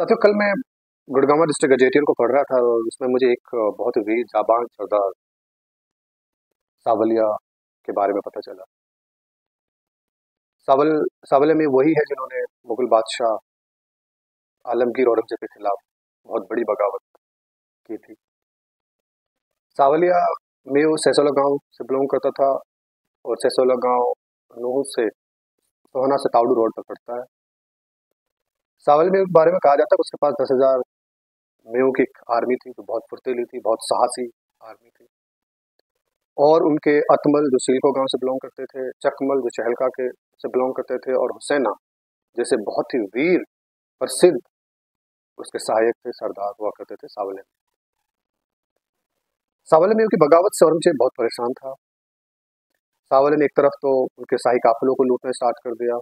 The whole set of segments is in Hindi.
साथियों, कल मैं गुड़गांव डिस्ट्रिक्ट गजेटियर को पढ़ रहा था और उसमें मुझे एक बहुत वीर जाबाज सरदार सावलिया के बारे में पता चला। सावल सावलिया में वही है जिन्होंने मुगल बादशाह आलमगीर औरंगजेब के खिलाफ बहुत बड़ी बगावत की थी। सावलिया में वो सैसोला गांव से बिलोंग करता था और सैसोला गांव नूह से सोहना से तावड़ू रोड पर पड़ता है। सावलिया में के बारे में कहा जाता है कि उसके पास 10,000 मेयों की एक आर्मी थी जो बहुत फुर्तीली थी, बहुत साहसी आर्मी थी। और उनके अतमल जो सिलको गांव से बिलोंग करते थे, चकमल जो चहलका के से बिलोंग करते थे और हुसैना जैसे बहुत ही वीर प्रसिद्ध उसके सहायक थे, सरदार हुआ करते थे सावलिया में। सावलिया में की बगावत से औरंगजेब बहुत परेशान था। सावलिया ने एक तरफ तो उनके शाही काफिलों को लूटना स्टार्ट कर दिया,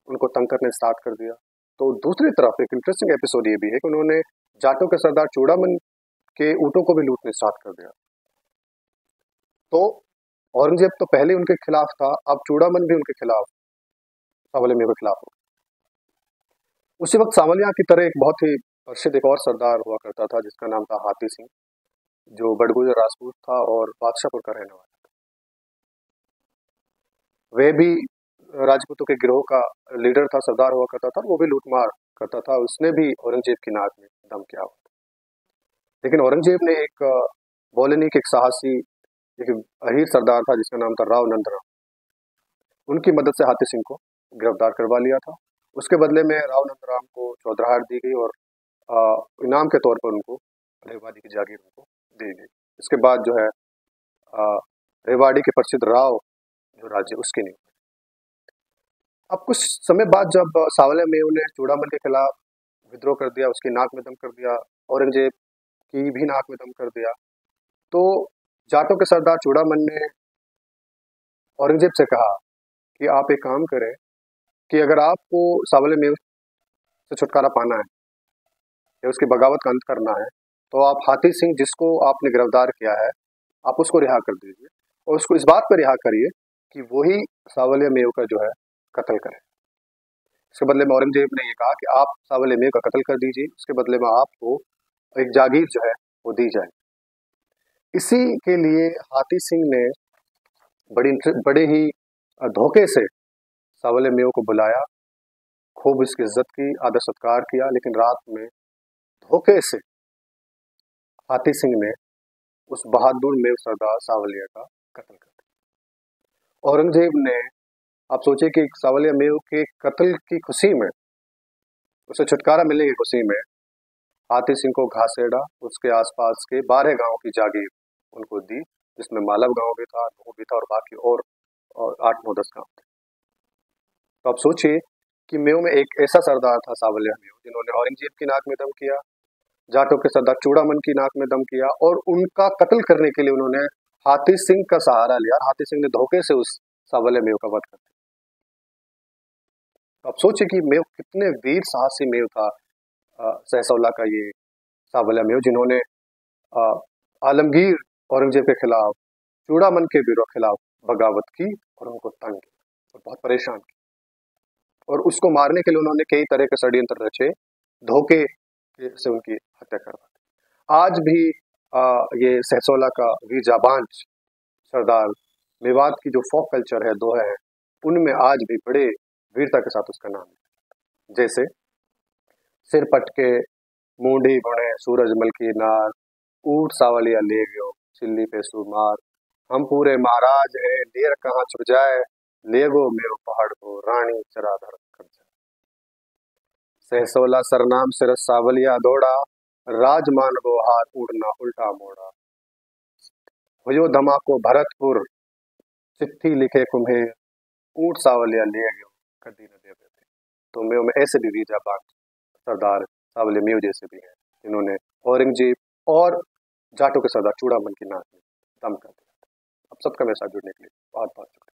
उनको तंग करने स्टार्ट कर दिया। तो दूसरी तरफ एक इंटरेस्टिंग एपिसोड ये भी है कि उन्होंने जाटों के सरदार चूड़ामन के ऊँटों को भी लूटने स्टार्ट कर दिया। तो औरंगजेब तो पहले उनके खिलाफ था, अब चूड़ामन भी उनके खिलाफ, सावलिया में के खिलाफ हो। उसी वक्त सावलिया की तरह एक बहुत ही प्रसिद्ध एक और सरदार हुआ करता था जिसका नाम था हाथी सिंह, जो बड़गुजर राजपूत था और बादशाहपुर का रहने वाला था। वह भी राजपूतों के गिरोह का लीडर था, सरदार हुआ करता था, वो भी लूटमार करता था। उसने भी औरंगजेब की नाक में दम किया हुआ था। लेकिन औरंगजेब ने एक बोलनी के एक साहसी एक अहीर सरदार था जिसका नाम था राव नंदराम, उनकी मदद से हाथी सिंह को गिरफ्तार करवा लिया था। उसके बदले में राव नंदराम को चौधराहट दी गई और इनाम के तौर पर उनको रेवाड़ी की जागीर उनको दी गई। इसके बाद जो है रेवाड़ी के प्रसिद्ध राव जो राज्य उसकी नहीं। अब कुछ समय बाद जब सावलिया में उन्हें चूड़ामल के खिलाफ विद्रोह कर दिया, उसकी नाक में दम कर दिया, औरंगजेब की भी नाक में दम कर दिया, तो जाटों के सरदार चूड़ामल ने औरंगजेब से कहा कि आप एक काम करें कि अगर आपको सावलिया में से छुटकारा पाना है या उसकी बगावत का अंत करना है तो आप हाथी सिंह जिसको आपने गिरफ्तार किया है आप उसको रिहा कर दीजिए और उसको इस बात पर रिहा करिए कि वही सावलिया मेव का जो है कत्ल करे। इसके बदले में औरंगजेब ने ये कहा कि आप सावलिया मेव का कत्ल कर दीजिए, उसके बदले में आपको एक जागीर जो है वो दी जाए। इसी के लिए हाथी सिंह ने बड़े ही धोखे से सावलिया मेव को बुलाया, खूब इसकी इज्जत की, आदर सत्कार किया, लेकिन रात में धोखे से हाथी सिंह ने उस बहादुर मेव सरदार सावलिया का कत्ल कर दिया। औरंगजेब ने, आप सोचिए कि सावलिया मेव के कत्ल की खुशी में, उसे छुटकारा मिलने की खुशी में हाथी सिंह को घासेड़ा उसके आसपास के 12 गांव की जागीर उनको दी, जिसमें मालव गांव भी था, नूह भी था और बाकी और 8-9-10 गांव थे। तो आप सोचिए कि मेव में एक ऐसा सरदार था सावलिया मेव जिन्होंने औरंगजेब की नाक में दम किया, जाटों के सरदार चूड़ामन की नाक में दम किया और उनका कत्ल करने के लिए उन्होंने हाथी सिंह का सहारा लिया। हाथी सिंह ने धोखे से उस सावलिया मेव का वध कर दिया। तो आप सोचिए कि मेव कितने वीर साहसी मेव था, सहसौला का ये सावलिया मेव, जिन्होंने आलमगीर औरंगजेब के खिलाफ, चूड़ामन के वीरों के खिलाफ बगावत की और उनको तंग किया और बहुत परेशान किया। और उसको मारने के लिए उन्होंने कई तरह के षड्यंत्र रचे, धोखे से उनकी हत्या करवा दी। आज भी ये सहसौला का वीर जाबाज सरदार, मेवात की जो फोक कल्चर है, दोहे हैं, उनमें आज भी बड़े वीरता के साथ उसका नाम है। जैसे सिर पटके मूंडी गुणे सूरजमल की नार, ऊट सावलिया ले गयो चिल्ली पे सुमार, हम पूरे महाराज हैं लेर कहाँ छुप जाए, ले गो मेरो पहाड़ को रानी चराधर कर जाए। सहसौला सरनाम सिर सावलिया दौड़ा, राजमान गो हार उड़ना उल्टा मोड़ा, हुयो धमाको भरतपुर चिट्ठी लिखे कुम्हेर, ऊट सावलिया ले गयो कदी न देवे थे। तो मेव में ऐसे भी वीर जाबाज सरदार सावलिया मेव जैसे भी हैं जिन्होंने औरंगजेब और जाटों के सरदार चूड़ामन की नाक में दम कर दिया। अब सबका मेरे साथ जुड़ने के लिए बहुत बहुत शुक्रिया।